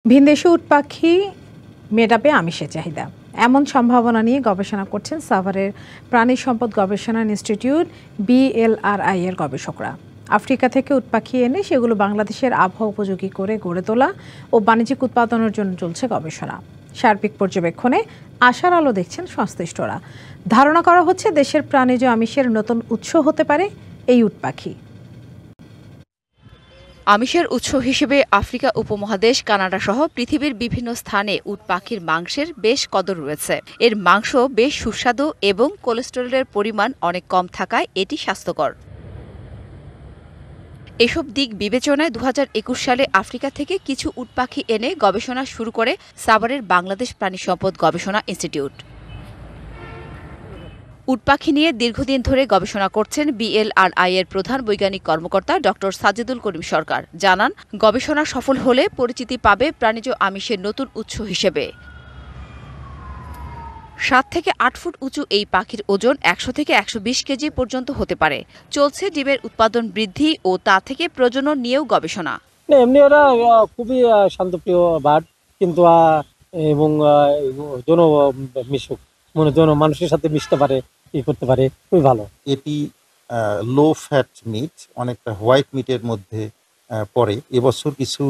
ভিনদেশি উট পাখি মেটাবে আমিষের চাহিদা, এমন সম্ভাবনা নিয়ে গবেষণা করছেন সাভারের প্রাণী সম্পদ গবেষণা ইনস্টিটিউট BLRI এর গবেষকরা। আফ্রিকা থেকে উট পাখি এনে সেগুলো বাংলাদেশের আবহাওয়া উপযোগী করে গড়ে তোলা ও বাণিজ্যিক উৎপাদনের জন্য চলছে গবেষণা। সার্বিক পর্যবেক্ষণে আশার আলো দেখছেন সংশ্লিষ্টরা। ধারণা করা হচ্ছে দেশের প্রাণীজ আমিষের নতুন উৎস হতে পারে এই উট পাখি। আমিষের উৎস হিসেবে আফ্রিকা উপমহাদেশ, কানাডা সহ পৃথিবীর বিভিন্ন স্থানে উট পাখির মাংসের বেশ কদর রয়েছে। এর মাংস বেশ সুস্বাদু এবং কোলেস্টেরলের পরিমাণ অনেক কম থাকায় এটি স্বাস্থ্যকর। এসব দিক বিবেচনায় 2021 সালে আফ্রিকা থেকে কিছু উট পাখি এনে গবেষণা শুরু করে সাভারের বাংলাদেশ প্রাণী সম্পদ গবেষণা ইনস্টিটিউট। উট পাখি নিয়ে দীর্ঘদিন ধরে গবেষণা করছেন BLRI এর প্রধান বৈজ্ঞানিক কর্মকর্তা ডক্টর সাজেদুল করিম সরকার। জানান, গবেষণা সফল হলে পরিচিতি পাবে প্রাণীজ আমিষের নতুন উৎস হিসেবে। 7 থেকে 8 ফুট উঁচু এই পাখির ওজন 100 থেকে 120 কেজি পর্যন্ত হতে পারে। চলছে ডিমের উৎপাদন বৃদ্ধি ও তা থেকে প্রজনন নিয়েও গবেষণা। এমনি ওরা খুবই শান্তপ্রিয় বার্ড, কিন্তু এবং জন মিশুক, মানুষের সাথে মিশতে পারে, ই করতে পারে, খুবই ভালো। এটি লো ফ্যাট মিট, অনেকটা হোয়াইট মিটের মধ্যে পড়ে। এবছর কিছু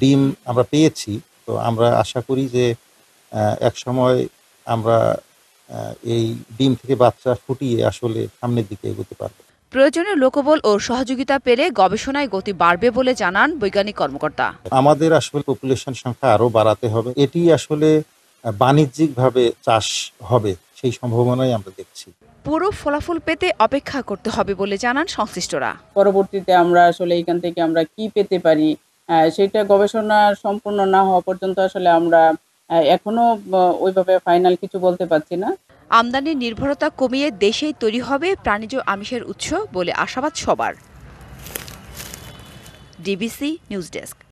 ডিম আমরা পেয়েছি, তো আমরা আশা করি যে এক সময় আমরা এই ডিম থেকে বাচ্চা ফুটিয়ে আসলে সামনের দিকে এগোতে পারবো। প্রয়োজনীয় লোকবল ও সহযোগিতা পেলে গবেষণায় গতি বাড়বে বলে জানান বৈজ্ঞানিক কর্মকর্তা। আমাদের আসলে পপুলেশন সংখ্যা আরো বাড়াতে হবে। এটি আসলে বাণিজ্যিকভাবে চাষ হবে, সেই সম্ভাবনাই আমরা দেখছি। পুরো ফলাফল পেতে অপেক্ষা করতে হবে বলে জানান সংশ্লিষ্টরা। পরবর্তীতে আমরা আসলে এখান থেকে আমরা কি পেতে পারি, সেটা গবেষণা সম্পূর্ণ না হওয়া পর্যন্ত আসলে আমরা এখনো ওইভাবে ফাইনাল কিছু বলতে পারছি না। আমদানির নির্ভরতা কমিয়ে দেশেই তৈরি হবে প্রাণীজ আমিষের উৎস বলে আশাবাদ সবার। DBC news desk.